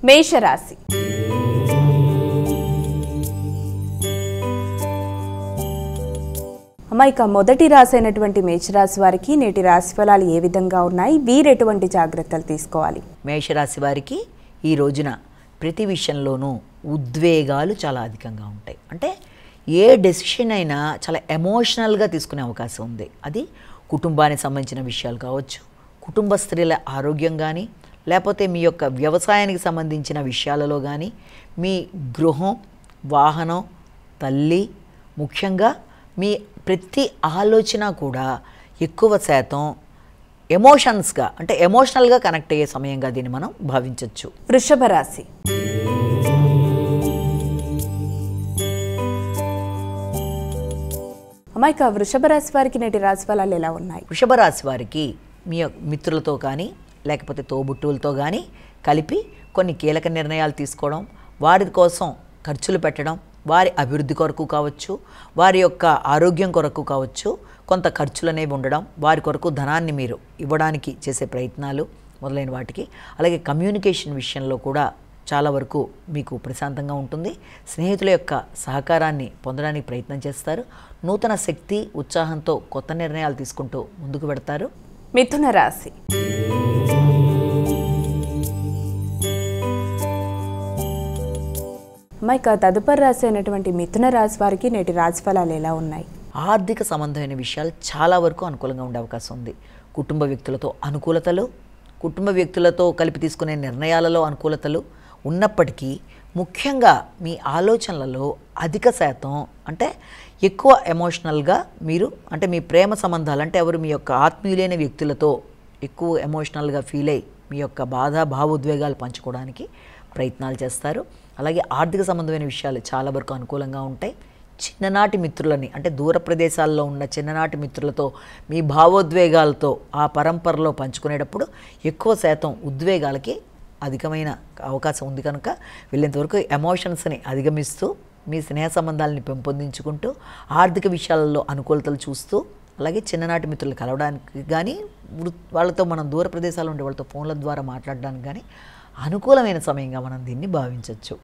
మేషరాశి. అమ్మాయిక మొదటి రాశి అయినటువంటి మేషరాశి వారికి నేటి రాశి ఫలాలు ఏ విధంగా ఉన్నాయి, వీరు ఎటువంటి జాగ్రత్తలు తీసుకోవాలి? మేషరాశి వారికి ఈ రోజున ప్రతి విషయంలోనూ ఉద్వేగాలు చాలా అధికంగా ఉంటాయి. అంటే ఏ డెసిషన్ అయినా చాలా ఎమోషనల్గా తీసుకునే అవకాశం ఉంది. అది కుటుంబానికి సంబంధించిన విషయాలు కావచ్చు, కుటుంబ స్త్రీల ఆరోగ్యం కానీ, లేకపోతే మీ యొక్క వ్యవసాయానికి సంబంధించిన విషయాలలో కానీ, మీ గృహం, వాహనం, తల్లి, ముఖ్యంగా మీ ప్రతి ఆలోచన కూడా ఎక్కువ శాతం ఎమోషన్స్గా అంటే ఎమోషనల్గా కనెక్ట్ అయ్యే సమయంగా దీన్ని మనం భావించవచ్చు. వృషభ రాశి. అమ్మాయిక వృషభ రాశి వారికి నేటి రాశి ఫలాలు ఎలా ఉన్నాయి? వృషభ రాశి వారికి మీ మిత్రులతో కానీ లేకపోతే తోబుట్టువులతో కానీ కలిపి కొన్ని కీలక నిర్ణయాలు తీసుకోవడం, వారి కోసం ఖర్చులు పెట్టడం, వారి అభివృద్ధి కొరకు కావచ్చు, వారి యొక్క ఆరోగ్యం కొరకు కావచ్చు, కొంత ఖర్చులు అనేవి ఉండడం, వారి కొరకు ధనాన్ని మీరు ఇవ్వడానికి చేసే ప్రయత్నాలు మొదలైన వాటికి, అలాగే కమ్యూనికేషన్ విషయంలో కూడా చాలా వరకు మీకు ప్రశాంతంగా ఉంటుంది. స్నేహితుల యొక్క సహకారాన్ని పొందడానికి ప్రయత్నం చేస్తారు. నూతన శక్తి, ఉత్సాహంతో కొత్త నిర్ణయాలు తీసుకుంటూ ముందుకు పెడతారు. మిథున రాశి. అమ్మాయిక తదుపరి రాశి అయినటువంటి మిథున రాశి వారికి నేటి రాశి ఫలాలు ఎలా ఉన్నాయి? ఆర్థిక సంబంధమైన విషయాలు చాలా వరకు అనుకూలంగా ఉండే అవకాశం ఉంది. కుటుంబ వ్యక్తులతో అనుకూలతలు, కుటుంబ వ్యక్తులతో కలిపి తీసుకునే నిర్ణయాలలో అనుకూలతలు ఉన్నప్పటికీ ముఖ్యంగా మీ ఆలోచనలలో అధిక శాతం అంటే ఎక్కువ ఎమోషనల్గా మీరు అంటే మీ ప్రేమ సంబంధాలు అంటే ఎవరు మీ యొక్క ఆత్మీయులైన వ్యక్తులతో ఎక్కువ ఎమోషనల్గా ఫీల్ అయ్యి మీ యొక్క బాధ భావోద్వేగాలు పంచుకోవడానికి ప్రయత్నాలు చేస్తారు. అలాగే ఆర్థిక సంబంధమైన విషయాలు చాలా వరకు అనుకూలంగా ఉంటాయి. చిన్ననాటి మిత్రులని అంటే దూర ప్రదేశాల్లో ఉన్న చిన్ననాటి మిత్రులతో మీ భావోద్వేగాలతో ఆ పరంపరలో పంచుకునేటప్పుడు ఎక్కువ శాతం ఉద్వేగాలకి అధికమైన అవకాశం ఉంది కనుక వీళ్ళంతవరకు ఎమోషన్స్ని అధిగమిస్తూ మీ స్నేహ సంబంధాలని పెంపొందించుకుంటూ ఆర్థిక విషయాలలో అనుకూలతలు చూస్తూ అలాగే చిన్ననాటి మిత్రులు కలవడానికి కానీ వాళ్ళతో మనం దూర ప్రదేశాల్లో ఉండే వాళ్ళతో ఫోన్ల ద్వారా మాట్లాడడానికి కానీ అనుకూలమైన సమయంగా మనం దీన్ని భావించవచ్చు.